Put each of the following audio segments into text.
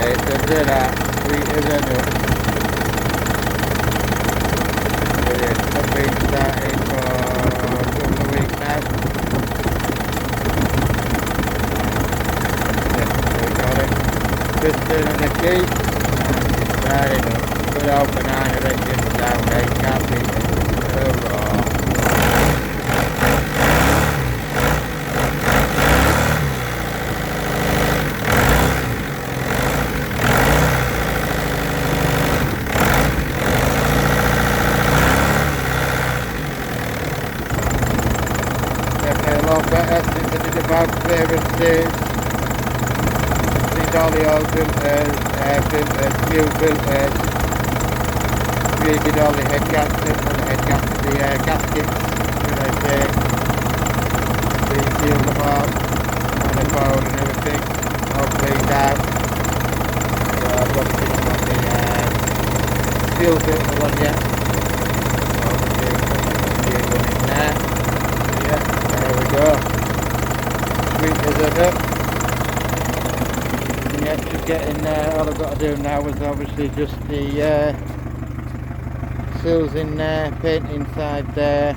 it's a bit sweet as a nut. I've been starting for a couple of weeks now. Piston and the key, and it's starting up. Good old banana engine down there, you can't beat it. So raw. Definitely a lot better since I did about clearances. All the old filters, air filters, new filters, redid all the head gaskets, the gaskets, should I say, resealed them all, manifold and everything, all cleaned out. So I've obviously not got the fuel filter one yet, obviously put the new one in there. Yeah, there we go, sweet as a nut. Yeah, just getting there. All I've got to do now is obviously just the sills in there, paint inside there,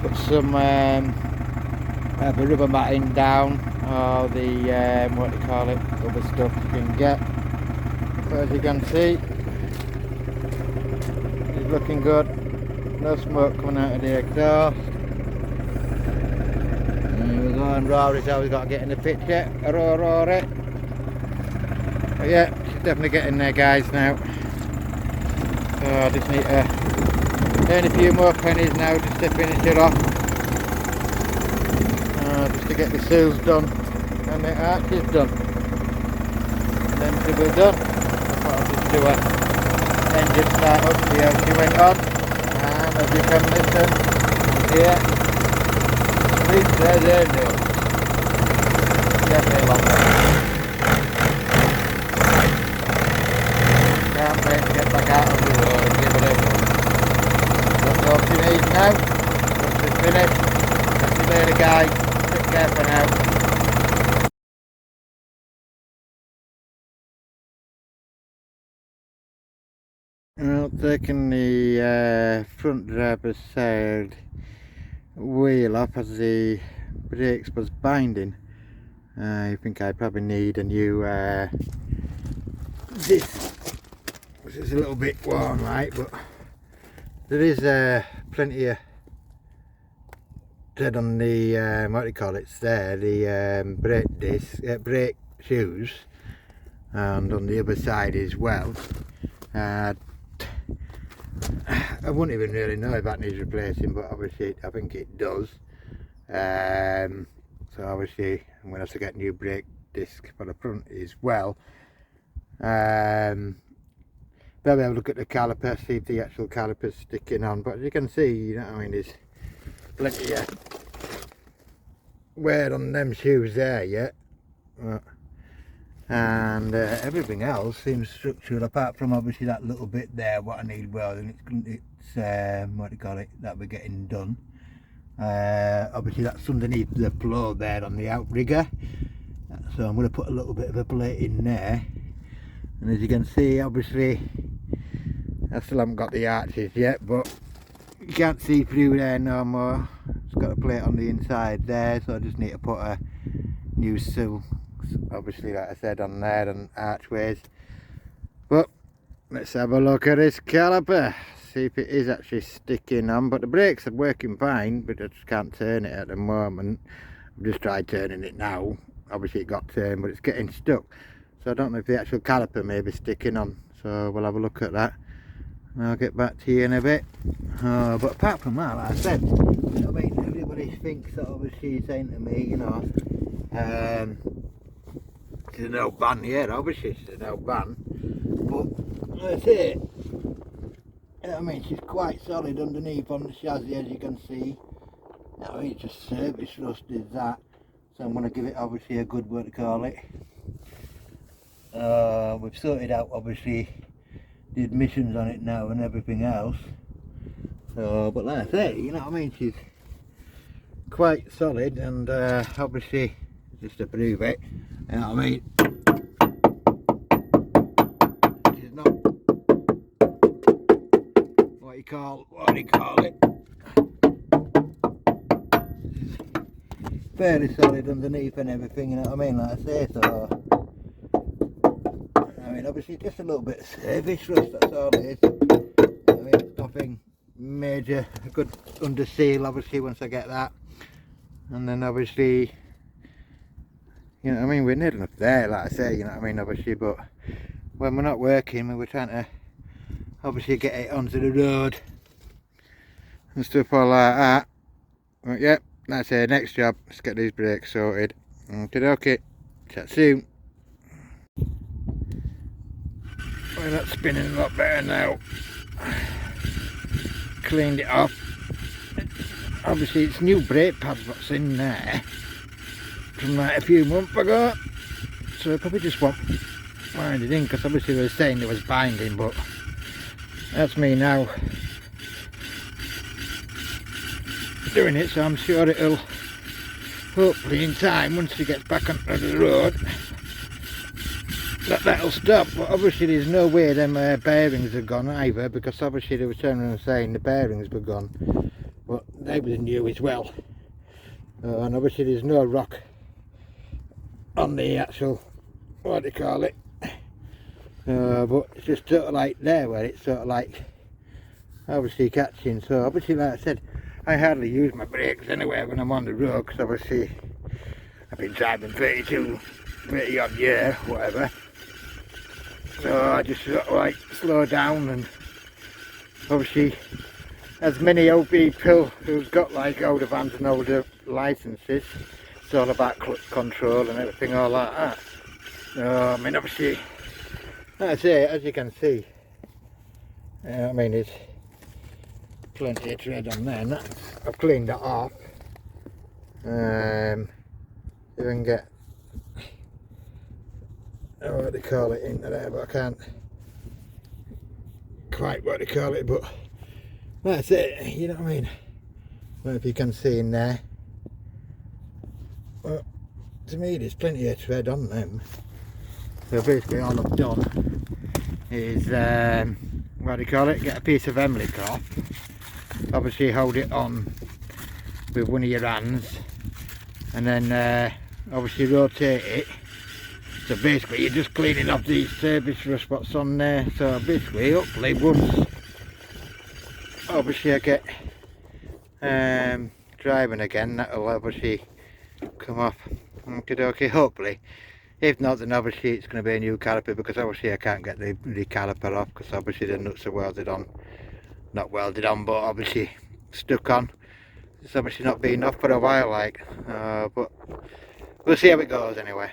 put some the rubber matting down, or the what do you call it, other stuff you can get. But as you can see, it's looking good. No smoke coming out of the exhaust. And we're going Rory's always got to get in the picture. Rory. But yeah, she's definitely getting there, guys, now. So I just need to earn a few more pennies now just to finish it off. Just to get the seals done and the arches done. And then she'll be done. I thought I'll just do a engine start up, see how she went on. And as you can listen, here, sweet as a nut. Definitely a lot better. Can't wait to get back out of the road and give it a go. That's all she needs now. Once it's finished, catch you later, guys. Take care for now. Well, taking the front driver's side wheel off as the brakes was binding. I think I probably need a new disc. It's a little bit warm, right, but there is plenty of tread on the what do you call it? It's there, the brake disc, brake shoes, and on the other side as well. I wouldn't even really know if that needs replacing, but obviously I think it does. So obviously I'm going to have to get new brake disc for the front as well. Maybe have a look at the caliper, see if the actual caliper's sticking on, but as you can see, you know what I mean, there's plenty of wear on them shoes there yet. And everything else seems structural, apart from obviously that little bit there what I need welding. It's what do you call it, that we're getting done. Obviously that's underneath the floor there on the outrigger, so I'm going to put a little bit of a plate in there. And as you can see, obviously I still haven't got the arches yet, but you can't see through there no more. It's got a plate on the inside there, so I just need to put a new sill, obviously like I said, on there, and archways. But let's have a look at this caliper, see if it is actually sticking on. But the brakes are working fine, but I just can't turn it at the moment. I've just tried turning it now. Obviously it got turned, but it's getting stuck. So I don't know if the actual caliper may be sticking on, so we'll have a look at that and I'll get back to you in a bit. But apart from that, like I said, you know what I mean, everybody thinks that obviously saying to me, you know, there's no ban here, obviously there's no ban, but that's it. You know what I mean, she's quite solid underneath on the chassis, as you can see. You know, it's just service rust is that, so I'm going to give it obviously a good, what to call it. We've sorted out obviously the admissions on it now and everything else. So, but like I say, you know what I mean, she's quite solid, and obviously just to prove it, you know what I mean, what do you call it, fairly solid underneath and everything, you know what I mean, like I say. So I mean, obviously just a little bit of service rust, that's all it is. I mean, nothing major. A good under seal obviously once I get that, and then obviously, you know what I mean, we're nearly up there, like I say, you know what I mean, obviously. But when we're not working, we were trying to obviously get it onto the road and stuff all like that. But yep, that's it, next job, let's get these brakes sorted. Okay, chat soon. Well, that's spinning a lot better now. Cleaned it off. Obviously it's new brake pads what's in there from like a few months ago, so I probably just won't wind it in, because obviously they were saying there was binding, but that's me now doing it, so I'm sure it'll hopefully in time, once it gets back onto the road, that'll stop. But obviously there's no way them bearings are gone either, because obviously they were turning around saying the bearings were gone, but they were new as well. And obviously there's no rock on the actual, what do you call it, but it's just sort of like there where it's sort of like obviously catching. So obviously, like I said, I hardly use my brakes anyway when I'm on the road, because obviously I've been driving 30 odd year, whatever. So I just sort of like slow down, and obviously as many old people who've got like older vans and older licenses, it's all about clutch control and everything all like that. I mean, obviously, like I say, as you can see, I mean, there's plenty of tread on there, and I've cleaned that off. You can get, what do you call it, into there, but I can't quite what do you call it, but that's it, you know what I mean. Well, if you can see in there, well, to me there's plenty of tread on them. So basically all I've done is, what do you call it, get a piece of mk5, obviously hold it on with one of your hands, and then obviously rotate it. So basically you're just cleaning off these service rust spots on there. So basically, hopefully once obviously I get driving again, that'll obviously come off. Okay, hopefully. If not, then obviously it's going to be a new caliper, because obviously I can't get the caliper off, because obviously the nuts are welded on, not welded on, but obviously stuck on. It's obviously not been off for a while, like, but we'll see how it goes anyway.